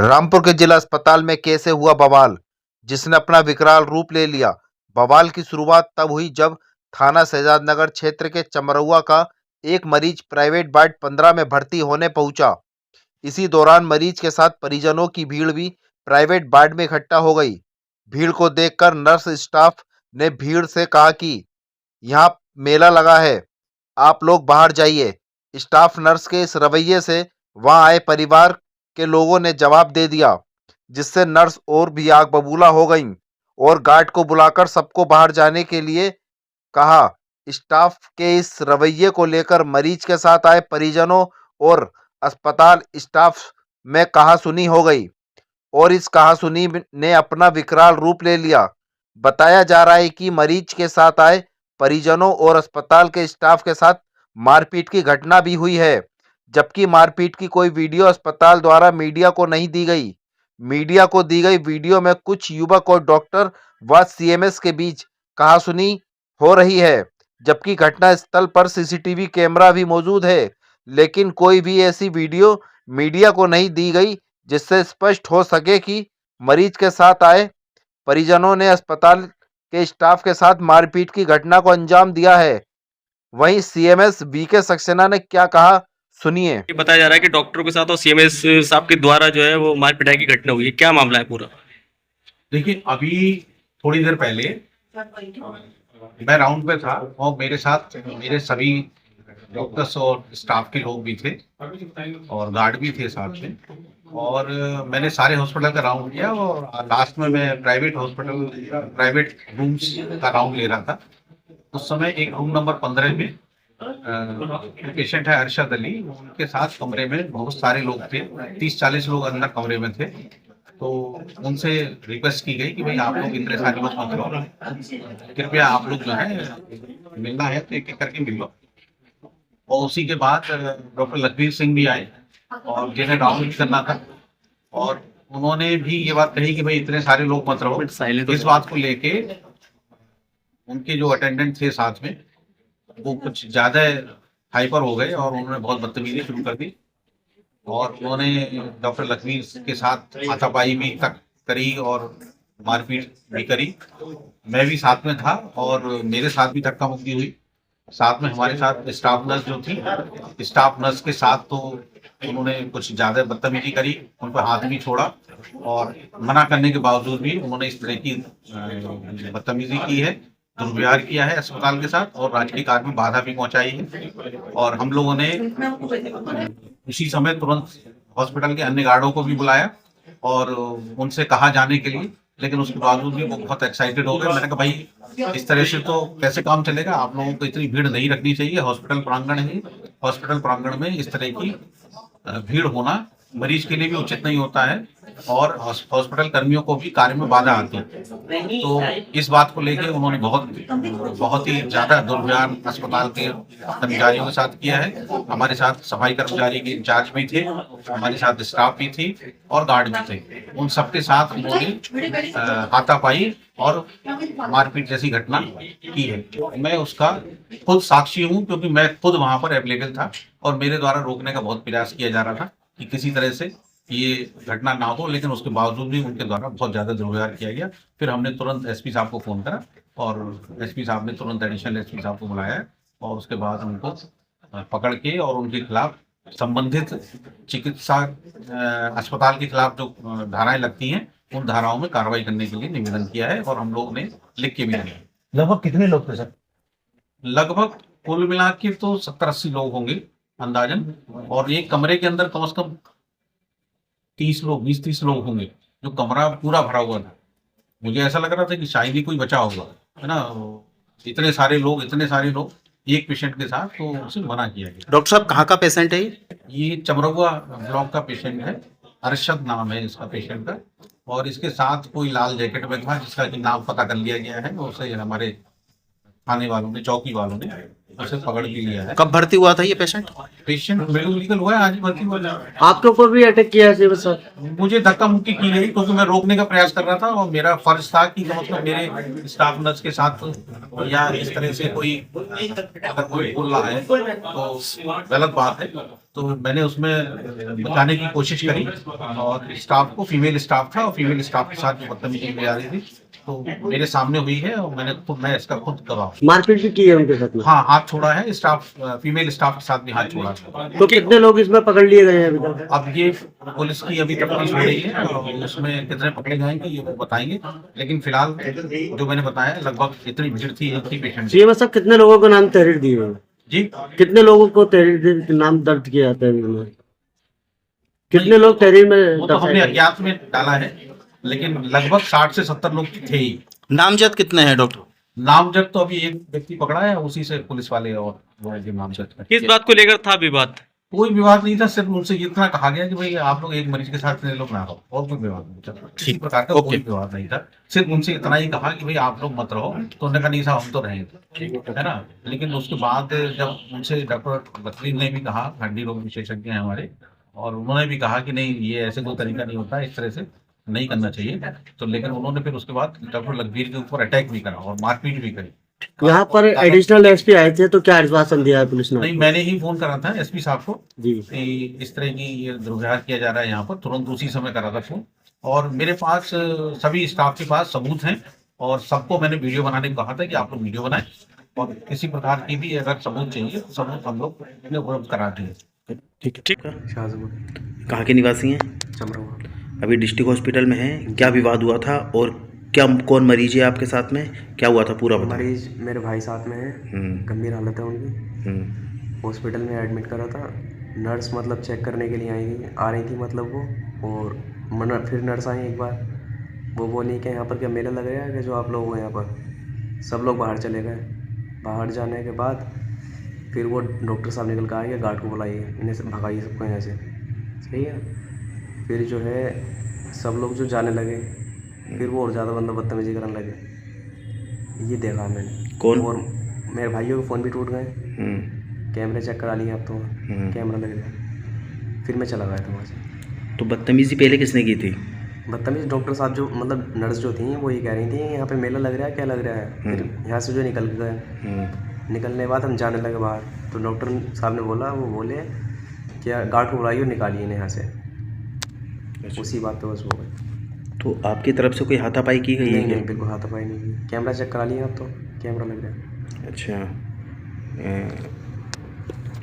रामपुर के जिला अस्पताल में कैसे हुआ बवाल, जिसने अपना विकराल रूप ले लिया। बवाल की शुरुआत तब हुई जब थाना शहजादनगर क्षेत्र के चमरौआ का एक मरीज प्राइवेट वार्ड 15 में भर्ती होने पहुंचा। इसी दौरान मरीज के साथ परिजनों की भीड़ भी प्राइवेट वार्ड में इकट्ठा हो गई। भीड़ को देखकर नर्स स्टाफ ने भीड़ से कहा कि यहाँ मेला लगा है, आप लोग बाहर जाइए। स्टाफ नर्स के इस रवैये से वहां आए परिवार के लोगों ने जवाब दे दिया, जिससे नर्स और भी आग बबूला हो गईं और गार्ड को बुलाकर सबको बाहर जाने के लिए कहा। स्टाफ के इस रवैये को लेकर मरीज के साथ आए परिजनों और अस्पताल स्टाफ में कहासुनी हो गई और इस कहासुनी ने अपना विकराल रूप ले लिया। बताया जा रहा है कि मरीज के साथ आए परिजनों और अस्पताल के स्टाफ के साथ मारपीट की घटना भी हुई है, जबकि मारपीट की कोई वीडियो अस्पताल द्वारा मीडिया को नहीं दी गई। मीडिया को दी गई वीडियो में कुछ युवक और डॉक्टर व सीएमएस के बीच कहासुनी हो रही है, जबकि घटना स्थल पर सीसीटीवी कैमरा भी मौजूद है, लेकिन कोई भी ऐसी वीडियो मीडिया को नहीं दी गई जिससे स्पष्ट हो सके कि मरीज के साथ आए परिजनों ने अस्पताल के स्टाफ के साथ मारपीट की घटना को अंजाम दिया है। वहीं सीएमएस बीके सक्सेना ने क्या कहा, सुनिए। ये बताया जा रहा है कि डॉक्टरों के साथ और सीएमएस साहब के द्वारा जो है वो मार पिटाई की घटना हुई है, क्या मामला है पूरा? देखिए, अभी थोड़ी देर पहले मैं राउंड पे था और मेरे साथ मेरे सभी डॉक्टर्स और स्टाफ के लोग भी थे और गार्ड भी थे साथ में। और मैंने सारे हॉस्पिटल का राउंड किया और लास्ट में मैं प्राइवेट रूम्स का राउंड ले रहा था। उस समय एक रूम नंबर 15 में पेशेंट है अरशद अली, उनके साथ कमरे में बहुत सारे लोग थे, 30-40 लोग अंदर कमरे में थे। तो उनसे रिक्वेस्ट की गई कि भाई आप लोग इतने सारे लोग मत रहो, कृपया आप लोग जो है मिलना है तो एक एक करके मिल लो। और उसी के बाद डॉक्टर लखबीर सिंह भी आए और जिन्हें राउंड करना था और उन्होंने भी ये बात कही कि भाई इतने सारे लोग मत रहो। इस बात को लेके उनके जो अटेंडेंट थे साथ में वो कुछ ज्यादा हाइपर हो गए और उन्होंने बहुत बदतमीजी शुरू कर दी और उन्होंने डॉक्टर लखबीर के साथ हाथापाई भी तक करी और मारपीट भी करी। मैं भी साथ में था और मेरे साथ भी धक्का मुक्की हुई। साथ में हमारे साथ स्टाफ नर्स जो थी, स्टाफ नर्स के साथ तो उन्होंने कुछ ज्यादा बदतमीजी करी, उन पर हाथ भी छोड़ा और मना करने के बावजूद भी उन्होंने इस तरह की बदतमीजी की है, दुर्व्यवहार किया है अस्पताल के साथ और राजकीय कार्य में बाधा भी पहुंचाई है। और हम लोगों ने उसी समय तुरंत हॉस्पिटल के अन्य गार्डों को भी बुलाया और उनसे कहा जाने के लिए, लेकिन उसके बावजूद भी वो बहुत एक्साइटेड हो गए। मैंने कहा भाई इस तरह से तो कैसे काम चलेगा, आप लोगों को इतनी भीड़ नहीं रखनी चाहिए, हॉस्पिटल प्रांगण है, हॉस्पिटल प्रांगण में इस तरह की भीड़ होना मरीज के लिए भी उचित नहीं होता है और हॉस्पिटल कर्मियों को भी कार्य में बाधा आती है। तो इस बात को लेकर उन्होंने बहुत ही ज्यादा दुर्व्यवहार अस्पताल के कर्मचारियों के साथ किया है। हमारे साथ सफाई कर्मचारी के इंचार्ज भी थे, हमारे साथ स्टाफ भी थी और गार्ड भी थे। उन सबके साथ उन्होंने हाथापाई और मारपीट जैसी घटना की है। मैं उसका खुद साक्षी हूँ क्योंकि मैं खुद वहां पर अवेलेबल था और मेरे द्वारा रोकने का बहुत प्रयास किया जा रहा था कि किसी तरह से ये घटना ना हो, लेकिन उसके बावजूद भी उनके द्वारा बहुत ज्यादा दुर्व्यवहार किया गया। फिर हमने तुरंत एसपी साहब को फोन करा और एसपी साहब ने तुरंत एडिशनल एसपी साहब को बुलाया और उसके बाद उनको पकड़ के और उनके खिलाफ संबंधित चिकित्सा अस्पताल के खिलाफ जो धाराएं लगती हैं उन धाराओं में कार्रवाई करने के लिए निवेदन किया है और हम लोग ने लिख के भी दिया। लगभग कितने लोग थे सर? लगभग कुल मिला के तो 70-80 लोग होंगे अंदाजन, और एक कमरे के अंदर कम से कम 30 लोग, 20-30 लोग होंगे, जो कमरा पूरा भरा हुआ था। मुझे ऐसा लग रहा था कि शायद ही कोई बचा होगा, है ना। इतने सारे लोग एक पेशेंट के साथ, तो उसे मना किया गया। डॉक्टर साहब कहाँ का पेशेंट है ये चमरौआ ब्लॉक का पेशेंट है, अरशद नाम है इसका पेशेंट का, और इसके साथ कोई लाल जैकेट में था जिसका कि नाम पता कर लिया गया है, उसे हमारे थाने वालों ने, चौकी वालों ने उसे पकड़ भी लिया है। कब भर्ती हुआ था ये पेशेंट? पेशेंट मेडिकल हुआ है, आज ही भर्ती हुआ है। आपके ऊपर भी अटैक किया है सीएमएस साहब? मुझे धक्का मुक्की की गई क्योंकि मैं रोकने का प्रयास कर रहा था और मेरा फर्ज था कि कम से कम मेरे स्टाफ नर्स के साथ या इस तरह से कोई अगर कोई बोल रहा है तो गलत बात है, तो मैंने उसमें बचाने की कोशिश करी और स्टाफ को, फीमेल स्टाफ था और फीमेल स्टाफ के साथ जो बदतमीजी की जा रही थी तो मेरे सामने हुई है और मैं इसका खुद गवाह। मारपीट भी की है उनके साथ में? हाँ, हाथ छोड़ा है, स्टाफ फीमेल स्टाफ के साथ भी हाथ छोड़ा है। तो कितने लोग इसमें पकड़ लिए गए हैं अभी तक? अब ये पुलिस की अभी तफ्तीश हो रही है और उसमें कितने पकड़े जाएंगे ये वो बताएंगे, लेकिन फिलहाल जो मैंने बताया लगभग इतनी भीड़ थी एक ही पेशेंट। सीएमएस साहब कितने लोगों को नाम तहरीर दिए हुए हैं? जी, कितने लोगों को तहरीर नाम दर्ज किया है तहरीर में? कितने लोग तहरीर में वो तो हमने दर्ज? अज्ञात में डाला है, लेकिन लगभग 60 से 70 लोग थे ही। नामजद कितने हैं डॉक्टर? नामजद तो अभी एक व्यक्ति पकड़ा है, उसी से पुलिस वाले और वो है जो नामजद है। किस बात को लेकर था विवाद? कोई विवाद नहीं था, सिर्फ उनसे इतना कहा गया कि भाई आप लोग एक मरीज के साथ इतने लोग ना रहो, और कोई विवाद नहीं था। किसी प्रकार का कोई विवाद नहीं था, सिर्फ उनसे इतना ही कहा कि भाई आप लोग मत रहो, तो उन्होंने कहा नहीं साहब हम तो रहेंगे, है ना। लेकिन उसके बाद जब उनसे डॉक्टर बकरी ने भी कहा, हड्डी रोग विशेषज्ञ हैं हमारे, और उन्होंने भी कहा कि नहीं ये ऐसे कोई तरीका नहीं होता, इस तरह से नहीं करना चाहिए, तो लेकिन उन्होंने फिर उसके बाद डॉक्टर लखबीर के ऊपर अटैक भी करा और मारपीट भी करी। यहाँ पर एडिशनल एसपी आए थे तो क्या आश्वासन दिया है पुलिस ने? नहीं, मैंने ही फोन करा था एसपी साहब को जी, कि इस तरह की ये दुर्व्यवहार किया जा रहा है यहाँ पर, तुरंत उसी समय करा था फोन। और मेरे पास सभी स्टाफ के पास सबूत हैं और सबको मैंने वीडियो बनाने को कहा था कि आप लोग वीडियो बनाएं और किसी प्रकार की भी अगर सबूत चाहिए तो सबूत हम लोग उपलब्ध कराते हैं। ठीक है। कहाँ के निवासी हैं? चमरवा। अभी डिस्ट्रिक्ट हॉस्पिटल में हैं। क्या विवाद हुआ था और क्या कौन मरीज है आपके साथ में? क्या हुआ था पूरा बताओ। मरीज मेरे भाई साथ में है, गंभीर हालत है उनकी, हॉस्पिटल में एडमिट करा था। नर्स मतलब चेक करने के लिए आ रही थी मतलब वो, और फिर नर्स आई एक बार, वो बोली कि यहाँ पर क्या मेला लग रहा है कि जो आप लोग हो यहाँ पर। सब लोग बाहर चले गए। बाहर जाने के बाद फिर वो डॉक्टर साहब निकल कर आए, गार्ड को बुलाइए, इन्हें से भगाइए सबको यहाँ से, सही है। फिर जो है सब लोग जो जाने लगे, फिर वो और ज़्यादा बंदा बदतमीजी करने लगे। ये देखा मैंने। कौन? और मेरे भाइयों के फ़ोन भी टूट गए, कैमरे चेक करा लिए अब तो, कैमरा लग गया। फिर मैं चला गया था वहाँ से। तो बदतमीजी पहले किसने की थी? बदतमीज डॉक्टर साहब जो मतलब नर्स जो थी वो ये कह रही थी यहाँ पे मेला लग रहा है, क्या लग रहा है। फिर यहाँ से जो निकल गए, निकलने के बाद हम जाने लगे बाहर, तो डॉक्टर साहब ने बोला, वो बोले क्या गार्ड को बुलाइए और निकालिए इन्हें यहाँ से। उसी बात पे बस हो गई। तो आपकी तरफ से कोई हाथापाई की गई है नहीं क्या? नहीं, बिल्कुल हाथापाई नहीं की। कैमरा चेक करा लिया अब तो, कैमरा लग रहा है। अच्छा।